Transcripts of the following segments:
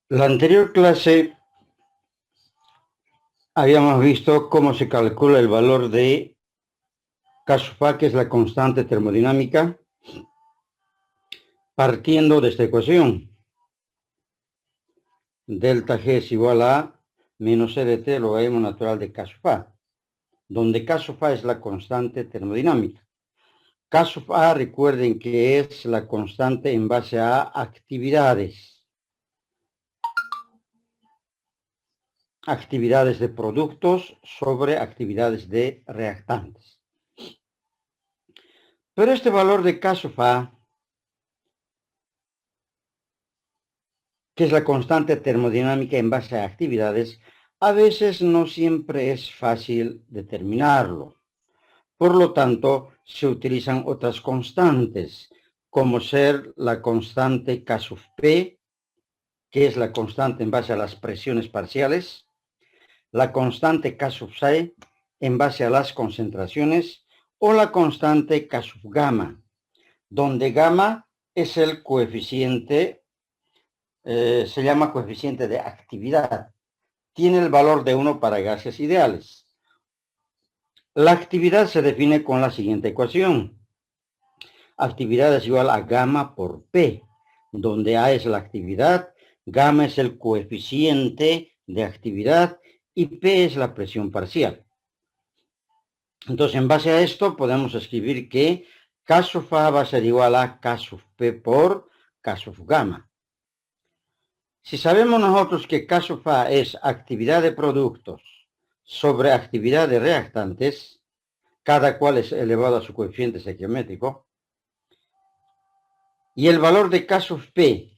La anterior clase habíamos visto cómo se calcula el valor de K-sub, que es la constante termodinámica, partiendo de esta ecuación. Delta G es igual a menos RT logaritmo natural de K-sub, donde K-sub es la constante termodinámica. K-sub, recuerden que es la constante en base a actividades. Actividades de productos sobre actividades de reactantes. Pero este valor de K-sub, que es la constante termodinámica en base a actividades, a veces no siempre es fácil determinarlo. Por lo tanto, se utilizan otras constantes, como ser la constante K-sub P, que es la constante en base a las presiones parciales, la constante K-sub C en base a las concentraciones, o la constante K-sub gamma, donde gamma es el coeficiente, se llama coeficiente de actividad. Tiene el valor de 1 para gases ideales. La actividad se define con la siguiente ecuación. Actividad es igual a gamma por P, donde A es la actividad, gamma es el coeficiente de actividad y P es la presión parcial. Entonces, en base a esto, podemos escribir que K sub A va a ser igual a K sub P por K sub gamma. Si sabemos nosotros que K sub A es actividad de productos sobre actividad de reactantes, cada cual es elevado a su coeficiente estequiométrico, y el valor de K sub P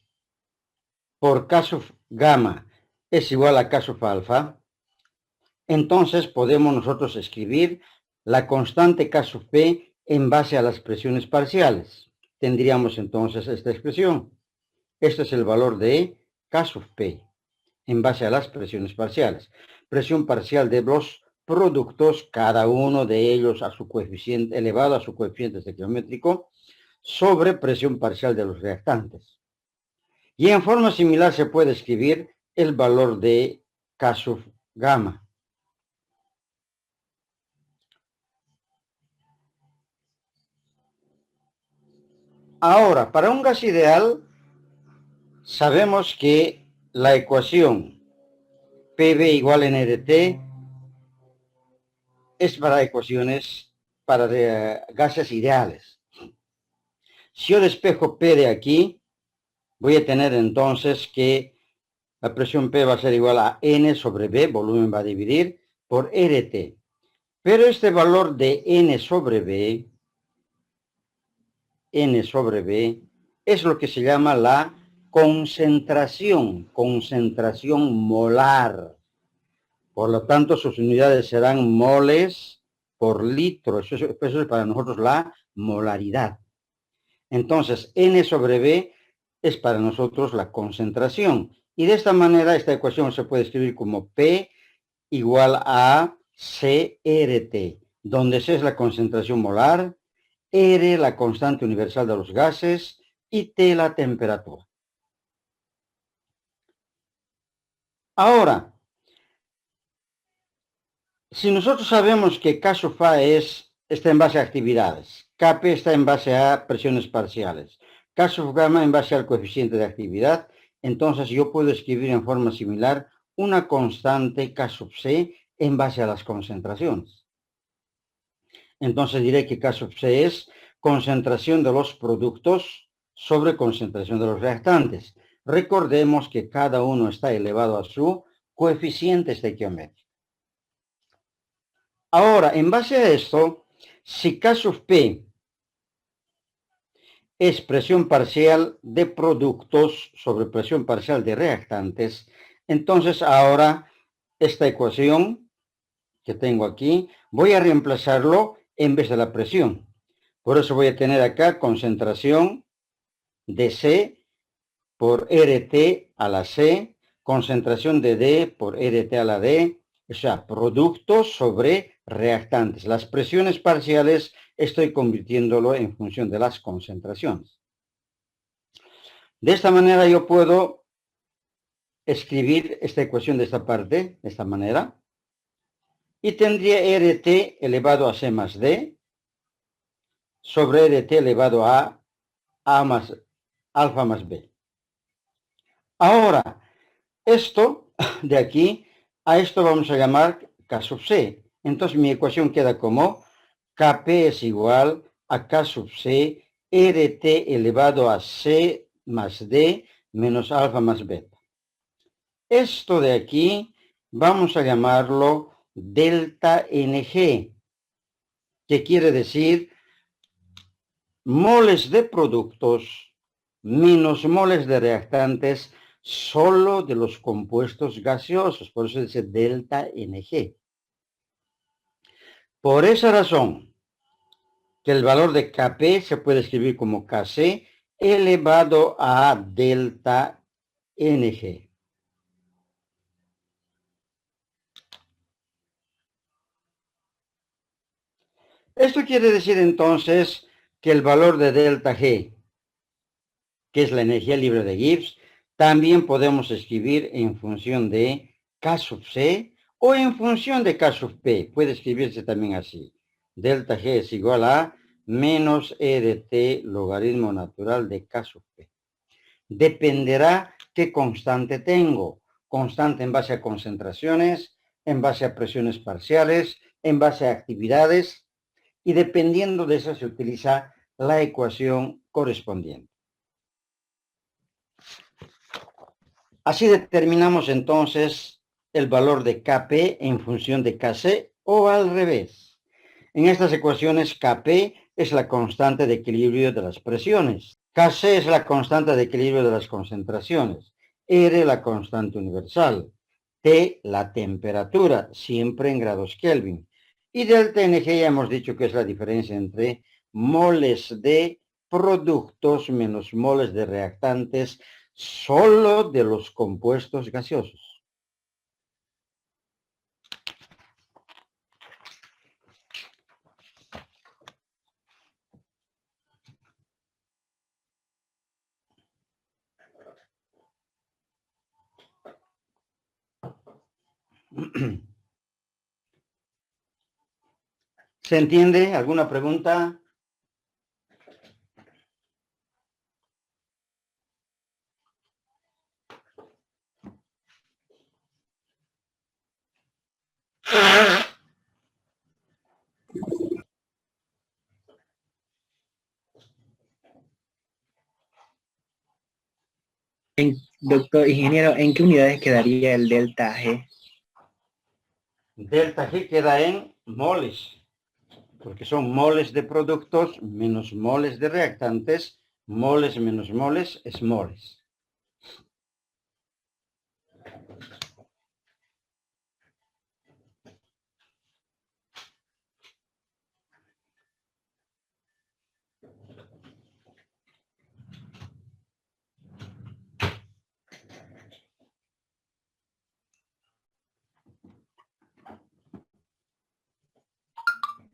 por K sub gamma es igual a K sub alfa, entonces podemos nosotros escribir la constante K sub P en base a las presiones parciales. Tendríamos entonces esta expresión. Este es el valor de K sub P en base a las presiones parciales. Presión parcial de los productos, cada uno de ellos a su coeficiente, elevado a su coeficiente estequiométrico, sobre presión parcial de los reactantes. Y en forma similar se puede escribir el valor de K sub gamma. Ahora, para un gas ideal, sabemos que la ecuación PV igual NDT es para ecuaciones para gases ideales. Si yo despejo P de aquí, voy a tener entonces que la presión P va a ser igual a N sobre B, volumen va a dividir, por RT. Pero este valor de N sobre B es lo que se llama la concentración molar. Por lo tanto, sus unidades serán moles por litro. Eso es para nosotros la molaridad. Entonces, N sobre B es para nosotros la concentración. Y de esta manera, esta ecuación se puede escribir como P igual a CRT, donde C es la concentración molar, R la constante universal de los gases y T la temperatura. Ahora, si nosotros sabemos que K sub A está en base a actividades, Kp está en base a presiones parciales, K sub gamma en base al coeficiente de actividad, entonces yo puedo escribir en forma similar una constante K sub C en base a las concentraciones. Entonces diré que K sub C es concentración de los productos sobre concentración de los reactantes. Recordemos que cada uno está elevado a su coeficiente estequiométrico. Ahora, en base a esto, si K sub P es presión parcial de productos sobre presión parcial de reactantes, entonces ahora esta ecuación que tengo aquí, voy a reemplazarlo en vez de la presión. Por eso voy a tener acá concentración de C por RT a la C, concentración de D por RT a la D, o sea, productos sobre reactantes. Las presiones parciales estoy convirtiéndolo en función de las concentraciones. De esta manera yo puedo escribir esta ecuación de esta parte, de esta manera, y tendría RT elevado a C más D sobre RT elevado a más alfa más B. Ahora, esto de aquí, a esto vamos a llamar K sub C. Entonces mi ecuación queda como Kp es igual a K sub C RT elevado a C más D menos alfa más beta. Esto de aquí vamos a llamarlo delta Ng, que quiere decir moles de productos menos moles de reactantes solo de los compuestos gaseosos, por eso dice delta Ng. Por esa razón, que el valor de Kp se puede escribir como Kc elevado a delta Ng. Esto quiere decir entonces que el valor de delta G, que es la energía libre de Gibbs, también podemos escribir en función de K sub C o en función de K sub P. Puede escribirse también así. Delta G es igual a menos E de T logaritmo natural de K sub P. Dependerá qué constante tengo. Constante en base a concentraciones, en base a presiones parciales, en base a actividades, y dependiendo de eso se utiliza la ecuación correspondiente. Así determinamos entonces el valor de Kp en función de Kc o al revés. En estas ecuaciones Kp es la constante de equilibrio de las presiones, Kc es la constante de equilibrio de las concentraciones, R la constante universal, T la temperatura, siempre en grados Kelvin, y delta Ng ya hemos dicho que es la diferencia entre moles de productos menos moles de reactantes solo de los compuestos gaseosos. ¿Se entiende? ¿Alguna pregunta? Doctor ingeniero, ¿en qué unidades quedaría el delta G? Delta G queda en moles, porque son moles de productos menos moles de reactantes, moles menos moles es moles.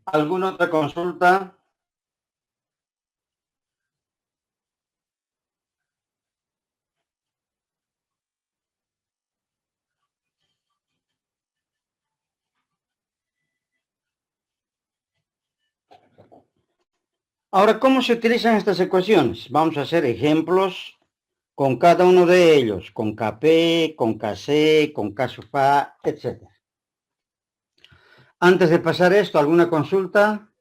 ¿Alguna otra consulta? Ahora, ¿cómo se utilizan estas ecuaciones? Vamos a hacer ejemplos con cada uno de ellos, con Kp, con Kc, con K sub A, etc. Antes de pasar esto, ¿alguna consulta?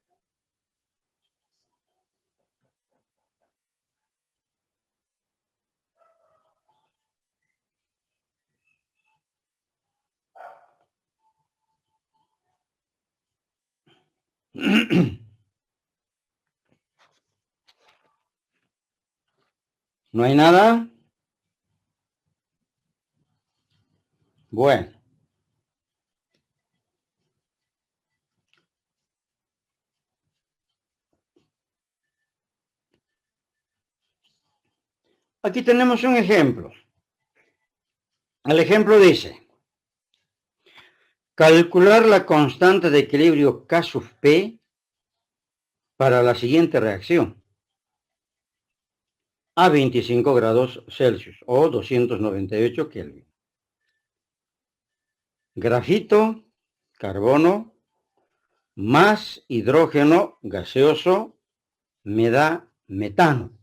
¿No hay nada? Bueno. Aquí tenemos un ejemplo. El ejemplo dice, calcular la constante de equilibrio K sub P para la siguiente reacción. A 25 grados Celsius o 298 Kelvin. Grafito, carbono, más hidrógeno gaseoso me da metano.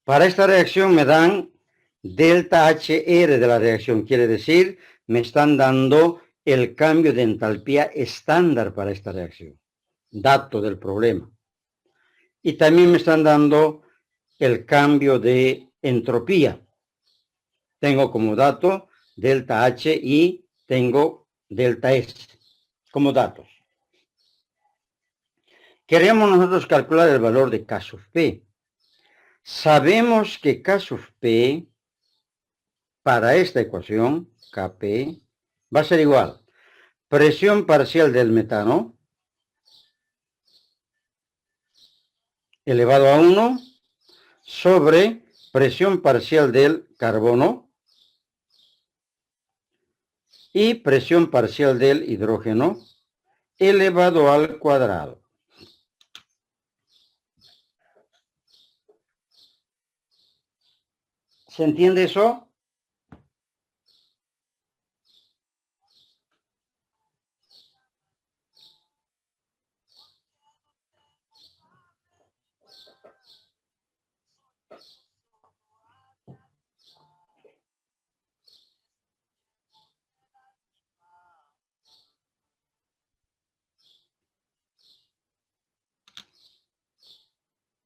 Para esta reacción me dan delta HR de la reacción, quiere decir, me están dando el cambio de entalpía estándar para esta reacción, dato del problema. Y también me están dando el cambio de entropía. Tengo como dato delta H y tengo delta S como datos. Queremos nosotros calcular el valor de K sub P. Sabemos que K sub P para esta ecuación, Kp, va a ser igual presión parcial del metano elevado a 1 sobre presión parcial del carbono y presión parcial del hidrógeno elevado al cuadrado. ¿Se entiende eso?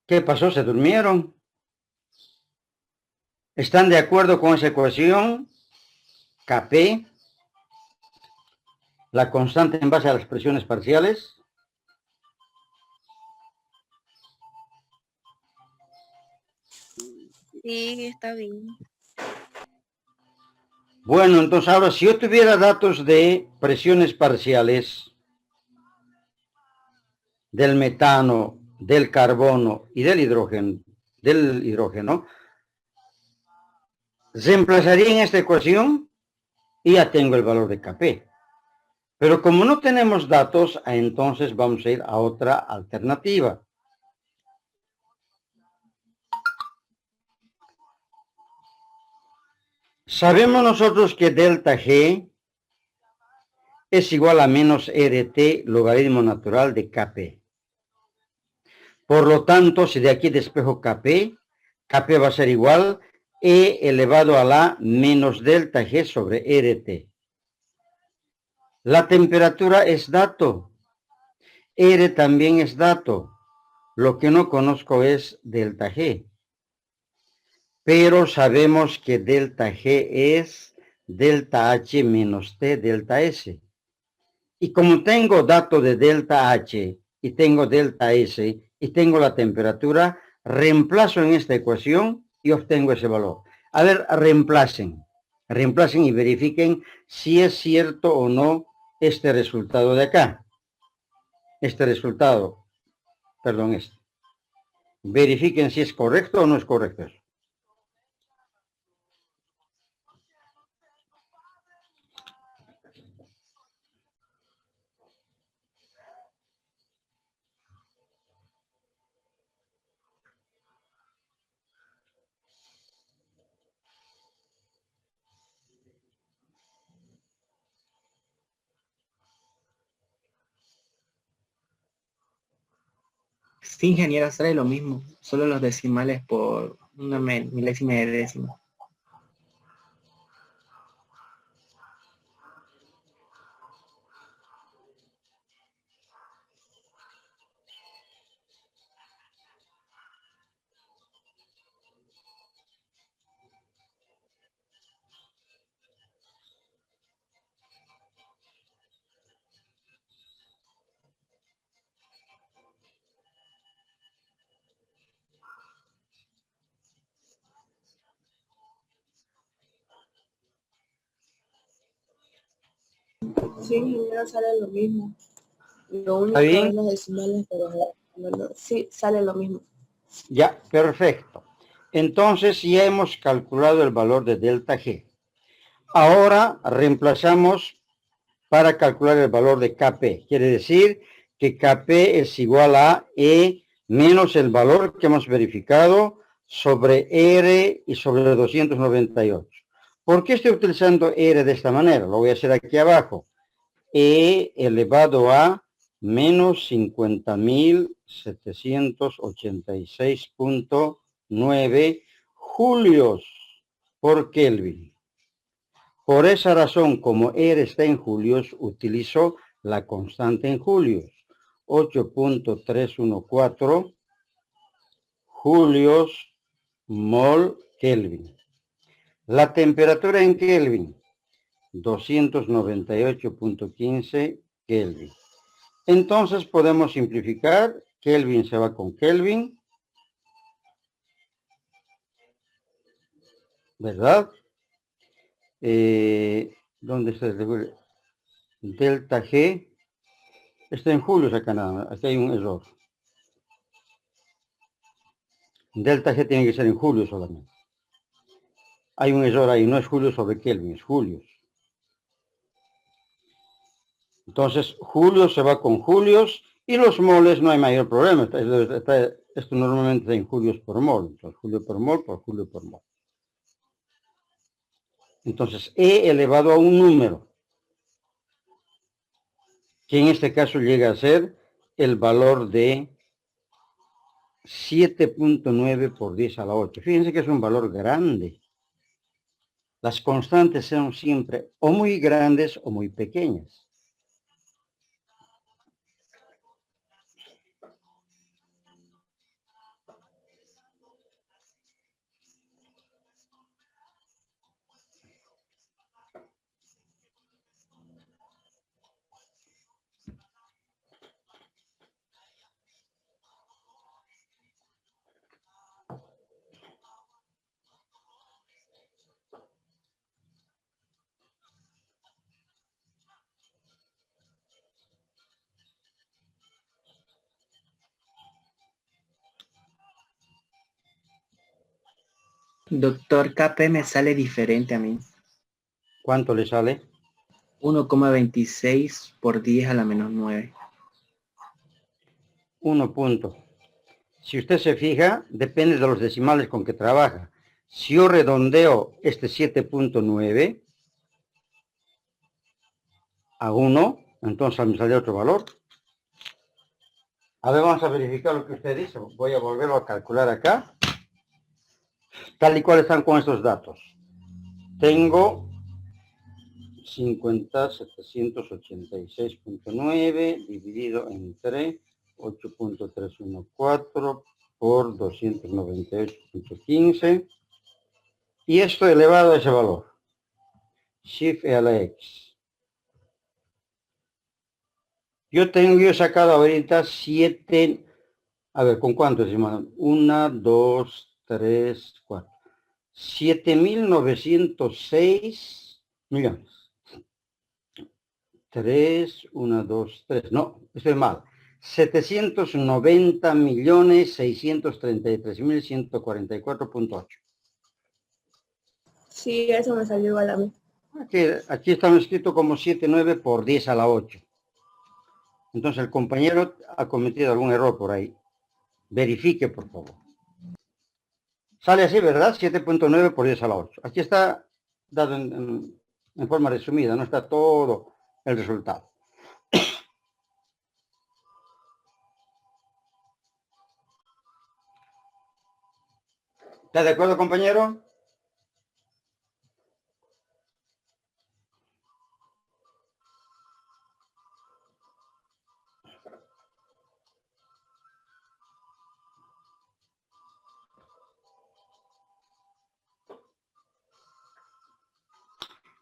¿Qué pasó? ¿Se durmieron? ¿Están de acuerdo con esa ecuación? Kp, la constante en base a las presiones parciales. Sí, está bien. Bueno, entonces ahora si yo tuviera datos de presiones parciales del metano, del carbono y del hidrógeno, reemplazaría en esta ecuación y ya tengo el valor de Kp. Pero como no tenemos datos, entonces vamos a ir a otra alternativa. Sabemos nosotros que delta G es igual a menos RT logaritmo natural de Kp. Por lo tanto, si de aquí despejo Kp, Kp va a ser igual E elevado a la menos delta G sobre RT. La temperatura es dato. R también es dato. Lo que no conozco es delta G. Pero sabemos que delta G es delta H menos T delta S. Y como tengo dato de delta H y tengo delta S y tengo la temperatura, reemplazo en esta ecuación y obtengo ese valor. A ver, reemplacen y verifiquen si es cierto o no este resultado de acá. Verifiquen si es correcto o no es correcto eso. Sí, ingeniero, sale lo mismo, solo los decimales por una milésima de décima. Sí, ingeniero, sale lo mismo. Lo ¿Está único bien? es los decimales, pero Bueno, sí, sale lo mismo. Ya, perfecto. Entonces ya hemos calculado el valor de delta G. Ahora reemplazamos para calcular el valor de Kp. Quiere decir que Kp es igual a E menos el valor que hemos verificado sobre R y sobre 298. ¿Por qué estoy utilizando R de esta manera? Lo voy a hacer aquí abajo. E elevado a menos 50.786.9 julios por Kelvin. Por esa razón, como R está en julios, utilizo la constante en julios. 8.314 julios mol Kelvin. La temperatura en Kelvin, 298.15 Kelvin. Entonces podemos simplificar. Kelvin se va con Kelvin, ¿verdad? ¿Dónde está el delta G? Está en julios acá nada más. Aquí hay un error. Delta G tiene que ser en julio solamente. Hay un error ahí, no es julio sobre Kelvin, es julios. Entonces, julio se va con julios y los moles no hay mayor problema. Esto normalmente está en julios por mol. Entonces, julio por mol por julio por mol. Entonces, E elevado a un número, que en este caso llega a ser el valor de 7.9 por 10 a la 8. Fíjense que es un valor grande. Las constantes son siempre o muy grandes o muy pequeñas. Doctor, Kp me sale diferente a mí. ¿Cuánto le sale? 1,26 por 10 a la menos 9. 1 punto. Si usted se fija, depende de los decimales con que trabaja. Si yo redondeo este 7.9 a 1, entonces me sale otro valor. A ver, vamos a verificar lo que usted dice. Voy a volverlo a calcular acá. Tal y cual están con estos datos. Tengo 50.786.9 dividido entre 8.314 por 298.15 y esto elevado a ese valor. Shift a la X. Yo he sacado ahorita 7, a ver, ¿con cuántos, hermano? 1, 2, 3, 4. 7.906 millones. 3, 1, 2, 3. No, estoy mal. 790.633.144.8. Sí, eso me salió igual a mí. Aquí estamos escrito como 7,9 por 10 a la 8. Entonces el compañero ha cometido algún error por ahí. Verifique, por favor. Sale así, ¿verdad? 7.9 por 10 a la 8. Aquí está dado en forma resumida, no está todo el resultado. ¿Está de acuerdo, compañero?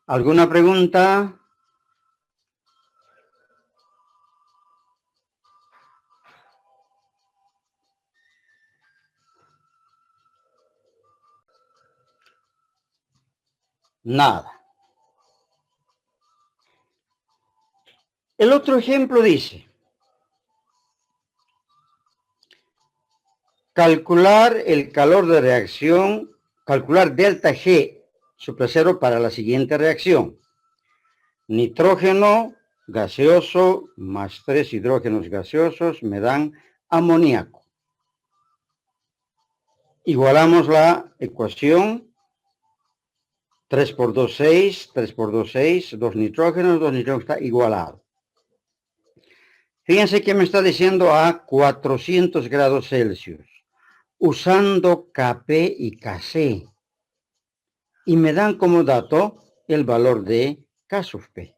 ¿Alguna pregunta? Nada. El otro ejemplo dice, Calcular el calor de reacción, calcular delta G sobre cero para la siguiente reacción. Nitrógeno gaseoso más 3 hidrógenos gaseosos me dan amoníaco. Igualamos la ecuación. 3 por 2, 6, 3 por 2, 6, 2 nitrógenos está igualado. Fíjense que me está diciendo a 400 grados Celsius, usando Kp y Kc. Y me dan como dato el valor de K sub P.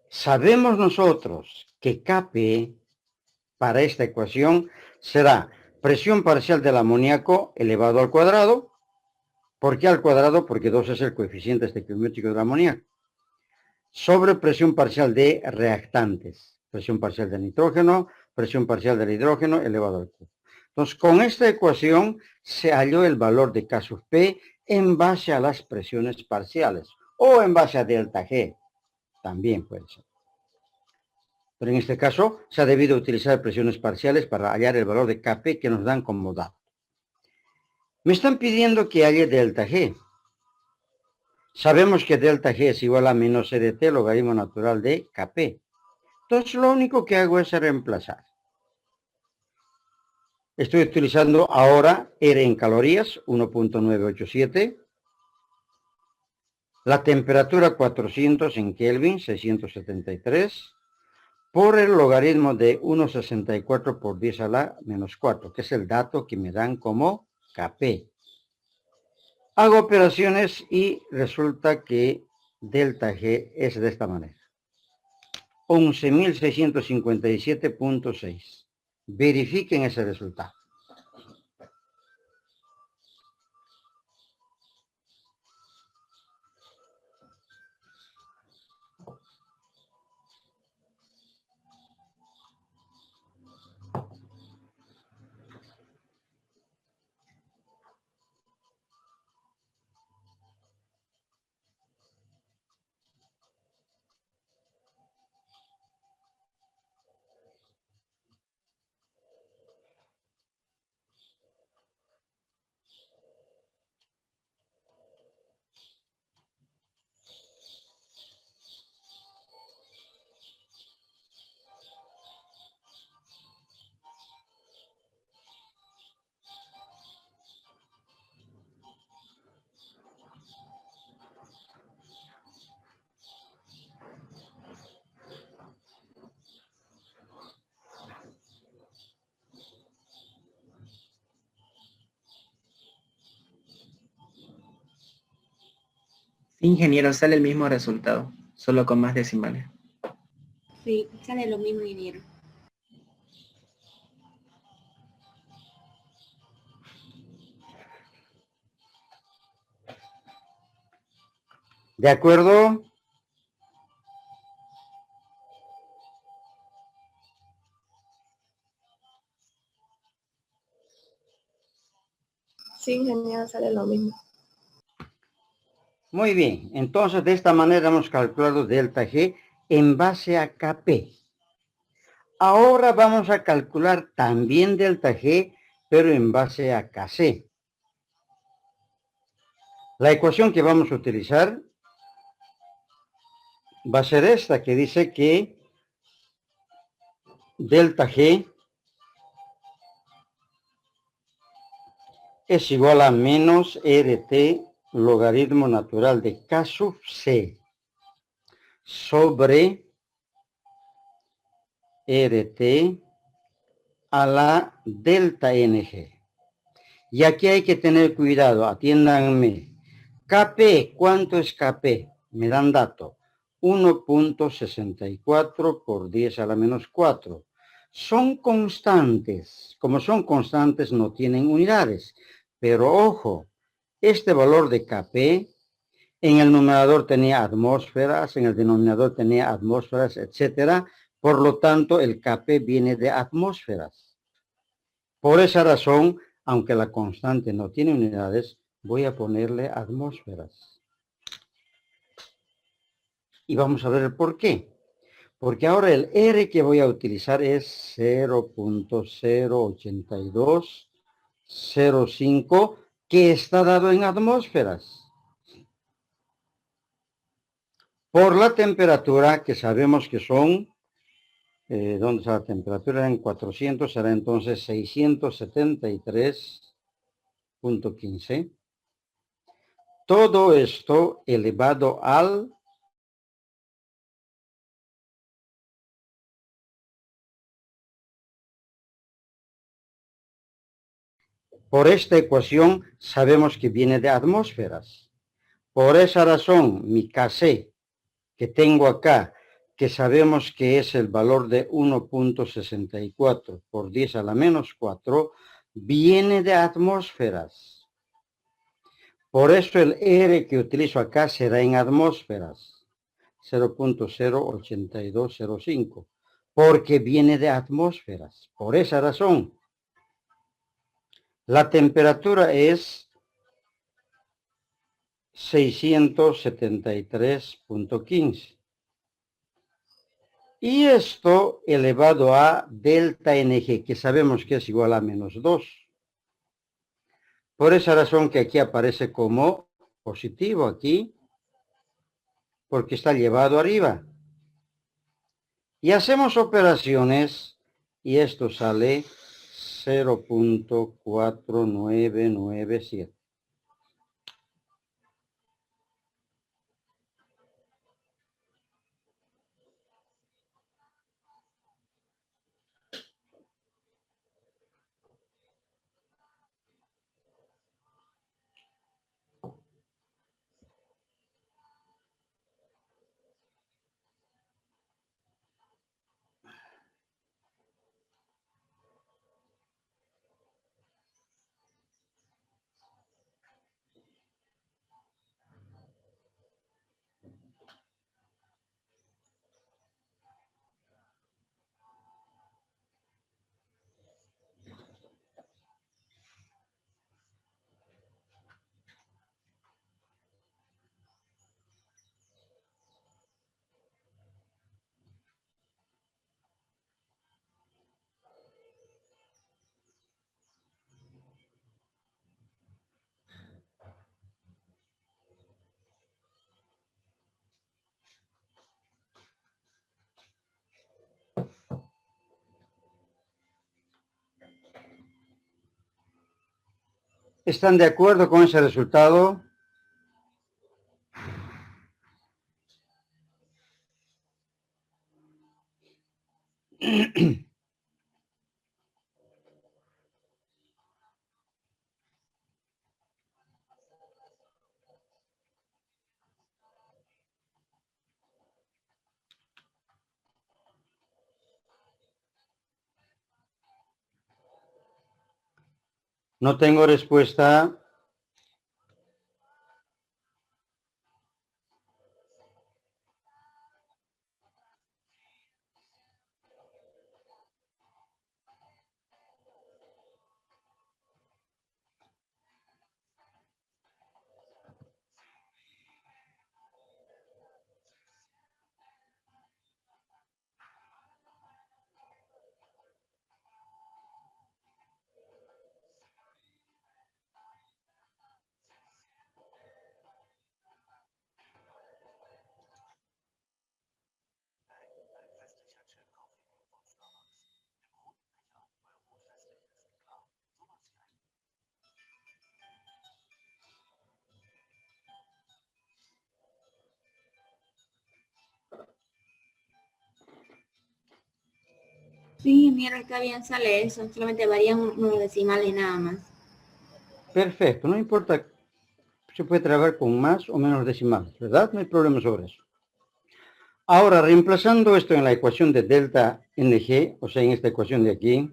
Sabemos nosotros que Kp para esta ecuación será presión parcial del amoníaco elevado al cuadrado. ¿Por qué al cuadrado? Porque 2 es el coeficiente estequiométrico del amoníaco. Sobre presión parcial de reactantes. Presión parcial del nitrógeno, presión parcial del hidrógeno elevado al cubo. Entonces, con esta ecuación se halló el valor de K sub P en base a las presiones parciales o en base a delta G. También puede ser. Pero en este caso se ha debido utilizar presiones parciales para hallar el valor de Kp que nos dan como dato. Me están pidiendo que halle delta G. Sabemos que delta G es igual a menos EDT, logaritmo natural de Kp. Entonces lo único que hago es reemplazar. Estoy utilizando ahora R en calorías, 1.987. La temperatura 400 en Kelvin, 673. Por el logaritmo de 1,64 por 10 a la menos 4, que es el dato que me dan como Kp. Hago operaciones y resulta que delta G es de esta manera. 11.657.6. Verifiquen ese resultado. Ingeniero, sale el mismo resultado, solo con más decimales. Sí, sale lo mismo, ingeniero. ¿De acuerdo? Sí, ingeniero, sale lo mismo. Muy bien, entonces de esta manera hemos calculado delta G en base a Kp. Ahora vamos a calcular también delta G, pero en base a Kc. La ecuación que vamos a utilizar va a ser esta, que dice que delta G es igual a menos RT logaritmo natural de K sub C sobre RT a la delta NG. Y aquí hay que tener cuidado, atiéndanme. Kp, ¿cuánto es Kp? Me dan dato. 1.64 por 10 a la menos 4. Son constantes. Como son constantes no tienen unidades. Pero ojo, este valor de Kp en el numerador tenía atmósferas, en el denominador tenía atmósferas, etc. Por lo tanto, el Kp viene de atmósferas. Por esa razón, aunque la constante no tiene unidades, voy a ponerle atmósferas. Y vamos a ver el por qué. Porque ahora el R que voy a utilizar es 0.08205, que está dado en atmósferas. Por la temperatura que sabemos que son, ¿dónde está la temperatura? En 400, será entonces 673.15. Todo esto elevado al por esta ecuación sabemos que viene de atmósferas. Por esa razón, mi Kc que tengo acá, que sabemos que es el valor de 1.64 por 10 a la menos 4, viene de atmósferas. Por eso el R que utilizo acá será en atmósferas, 0.08205, porque viene de atmósferas. Por esa razón, la temperatura es 673.15. Y esto elevado a delta NG, que sabemos que es igual a menos 2. Por esa razón que aquí aparece como positivo aquí, porque está llevado arriba. Y hacemos operaciones y esto sale 0.4997. ¿Están de acuerdo con ese resultado? No tengo respuesta. Sí, ingeniero, está bien, sale eso. Solamente varían unos decimales y nada más. Perfecto, no importa. Se puede trabajar con más o menos decimales, ¿verdad? No hay problema sobre eso. Ahora, reemplazando esto en la ecuación de delta NG, o sea, en esta ecuación de aquí,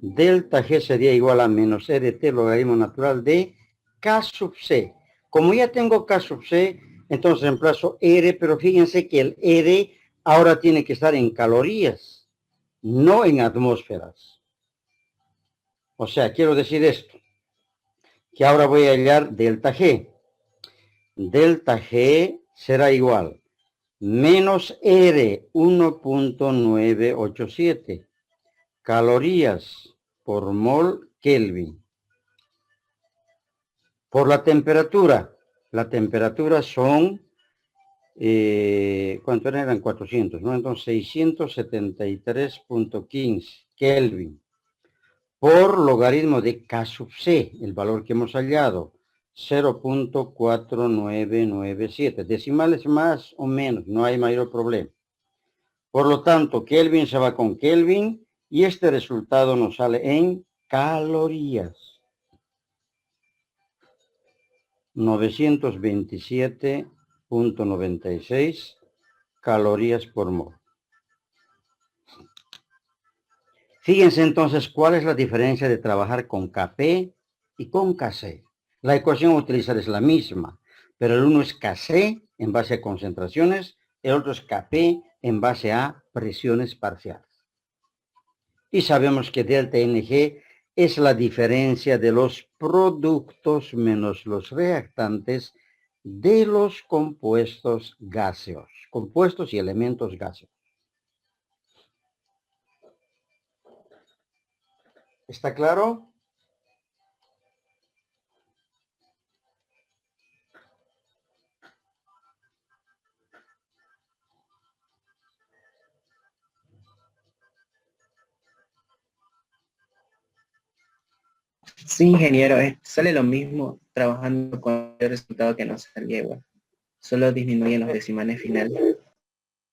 delta G sería igual a menos RT logaritmo natural de K sub C. Como ya tengo K sub C, entonces reemplazo R, pero fíjense que el R ahora tiene que estar en calorías, no en atmósferas. O sea, quiero decir esto, que ahora voy a hallar delta G. Delta G será igual menos R 1.987 calorías por mol Kelvin. Por la temperatura son, ¿cuánto eran? 400, ¿no? Entonces 673.15 Kelvin. Por logaritmo de K sub C, el valor que hemos hallado, 0.4997. Decimales más o menos, no hay mayor problema. Por lo tanto, Kelvin se va con Kelvin y este resultado nos sale en calorías. 927.96 calorías por mol. Fíjense entonces cuál es la diferencia de trabajar con Kp y con Kc. La ecuación a utilizar es la misma, pero el uno es Kc en base a concentraciones, el otro es Kp en base a presiones parciales. Y sabemos que delta Ng es la diferencia de los productos menos los reactantes de los compuestos gaseosos, compuestos y elementos gaseosos. ¿Está claro? Sí, ingeniero, sale lo mismo trabajando con el resultado que nos salía igual. Solo disminuyen los decimales finales.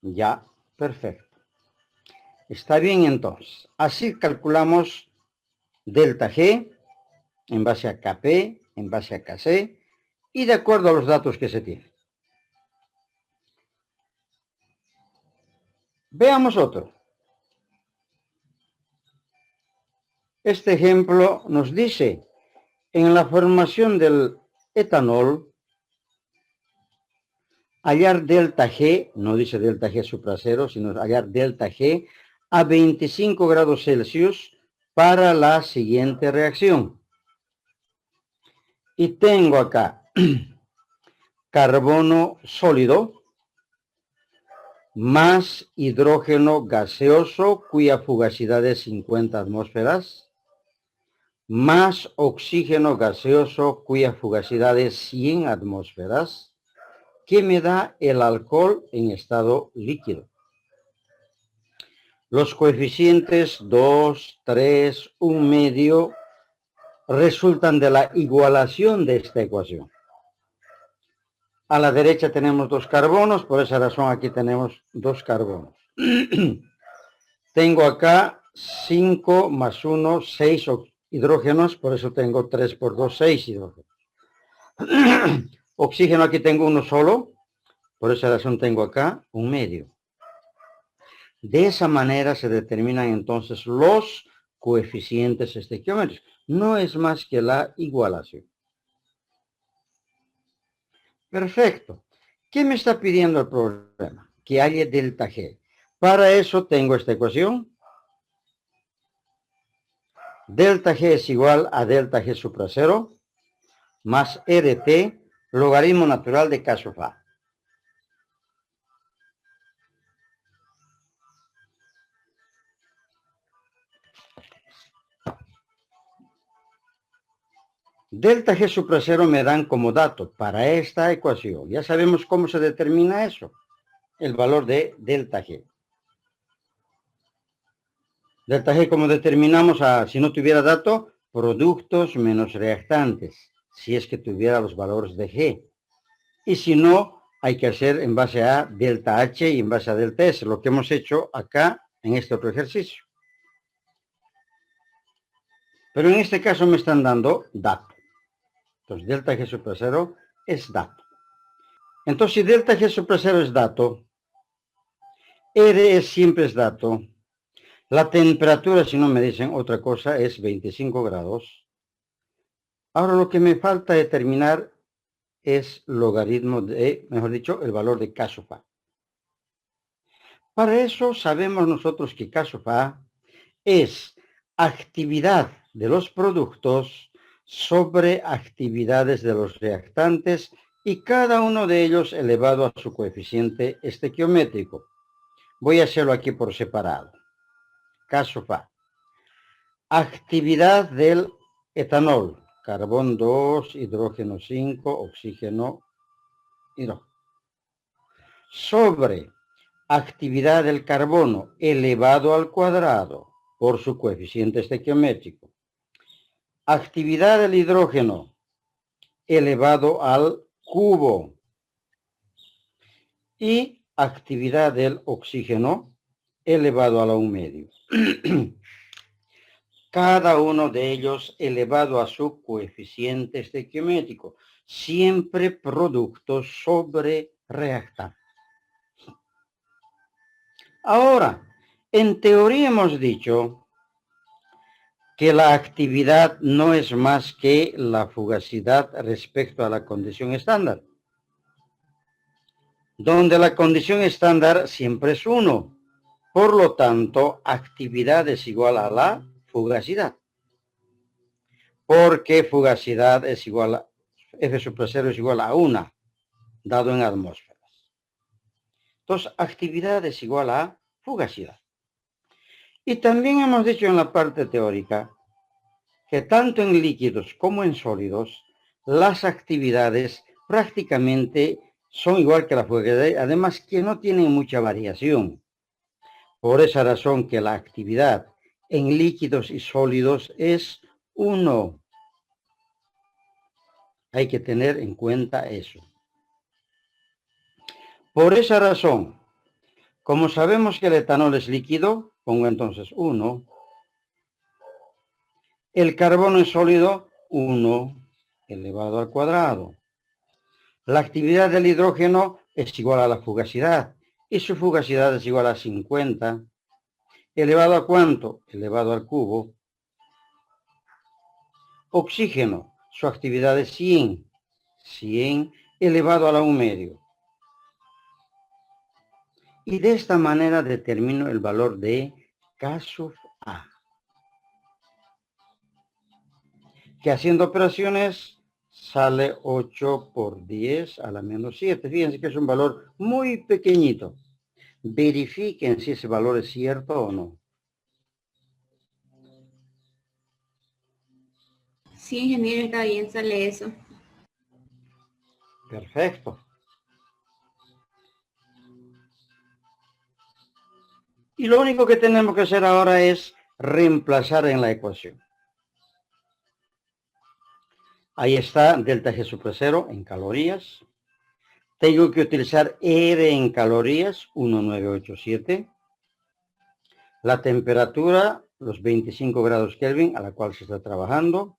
Ya, perfecto. Está bien entonces. Así calculamos delta G en base a Kp, en base a Kc y de acuerdo a los datos que se tienen. Veamos otro. Este ejemplo nos dice, en la formación del etanol, hallar delta G, no dice delta G supra cero, sino hallar delta G a 25 grados Celsius para la siguiente reacción. Y tengo acá carbono sólido más hidrógeno gaseoso cuya fugacidad es 50 atmósferas, más oxígeno gaseoso cuya fugacidad es 100 atmósferas, que me da el alcohol en estado líquido. Los coeficientes 2, 3, 1 medio resultan de la igualación de esta ecuación. A la derecha tenemos dos carbonos, por esa razón aquí tenemos dos carbonos. Tengo acá 5 más 1, 6 hidrógenos, por eso tengo 3 por 2, 6 hidrógenos. Oxígeno aquí tengo uno solo, por esa razón tengo acá un medio. De esa manera se determinan entonces los coeficientes estequiométricos. No es más que la igualación. Perfecto. ¿Qué me está pidiendo el problema? Que haya delta G. Para eso tengo esta ecuación. Delta G es igual a delta G supra cero más RT, logaritmo natural de K sub A. Delta G supra cero me dan como dato para esta ecuación. Ya sabemos cómo se determina eso. El valor de delta G. Delta G, como determinamos, si no tuviera dato, productos menos reactantes, si es que tuviera los valores de G. Y si no, hay que hacer en base a delta H y en base a delta S, lo que hemos hecho acá en este otro ejercicio. Pero en este caso me están dando dato. Entonces, delta G supra cero es dato. Entonces, si delta G supra cero es dato, R siempre es dato. La temperatura, si no me dicen otra cosa, es 25 grados. Ahora lo que me falta determinar es logaritmo de, mejor dicho, el valor de K sub A. Para eso sabemos nosotros que K sub A es actividad de los productos sobre actividades de los reactantes y cada uno de ellos elevado a su coeficiente estequiométrico. Voy a hacerlo aquí por separado. Caso Fa. Actividad del etanol. Carbón 2, hidrógeno 5, oxígeno hidrógeno. Sobre actividad del carbono elevado al cuadrado por su coeficiente estequiométrico. Actividad del hidrógeno elevado al cubo. Y actividad del oxígeno elevado a la 1/2. Cada uno de ellos elevado a su coeficiente estequiométrico, siempre producto sobre reactante. Ahora, en teoría hemos dicho que la actividad no es más que la fugacidad respecto a la condición estándar, donde la condición estándar siempre es 1. Por lo tanto, actividad es igual a la fugacidad. Porque fugacidad es igual a F super 0 es igual a 1, dado en atmósferas. Entonces, actividad es igual a fugacidad. Y también hemos dicho en la parte teórica que tanto en líquidos como en sólidos, las actividades prácticamente son igual que la fugacidad, además que no tienen mucha variación. Por esa razón que la actividad en líquidos y sólidos es 1. Hay que tener en cuenta eso. Por esa razón, como sabemos que el etanol es líquido, pongo entonces 1. El carbono es sólido, 1 elevado al cuadrado. La actividad del hidrógeno es igual a la fugacidad y su fugacidad es igual a 50. ¿Elevado a cuánto? Elevado al cubo. Oxígeno, su actividad es 100. 100 elevado a la 1/2. Y de esta manera determino el valor de K sub A. Que haciendo operaciones sale 8 por 10 a la menos 7. Fíjense que es un valor muy pequeñito. Verifiquen si ese valor es cierto o no. Sí, ingeniero, está bien, sale eso. Perfecto. Y lo único que tenemos que hacer ahora es reemplazar en la ecuación. Ahí está delta G super 0 en calorías. Tengo que utilizar R en calorías, 1987. La temperatura, los 25 grados Kelvin a la cual se está trabajando.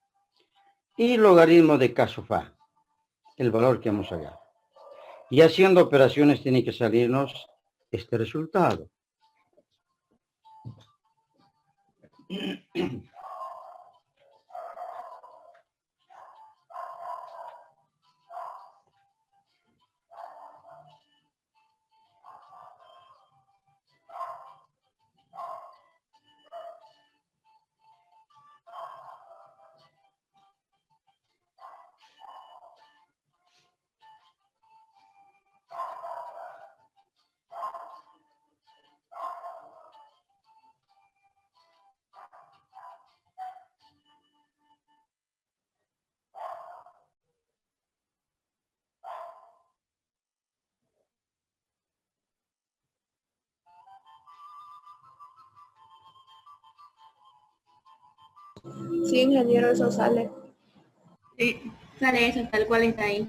Y logaritmo de K sub A, el valor que hemos hallado. Y haciendo operaciones tiene que salirnos este resultado. Sí, ingeniero, eso sale. Sí, sale eso, tal cual está ahí.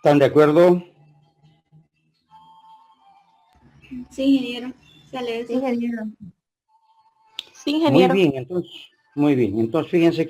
¿Están de acuerdo? Sí, ingeniero. Sale eso. Ingeniero. Sí, Muy ingeniero. bien, entonces, muy bien. Entonces, fíjense que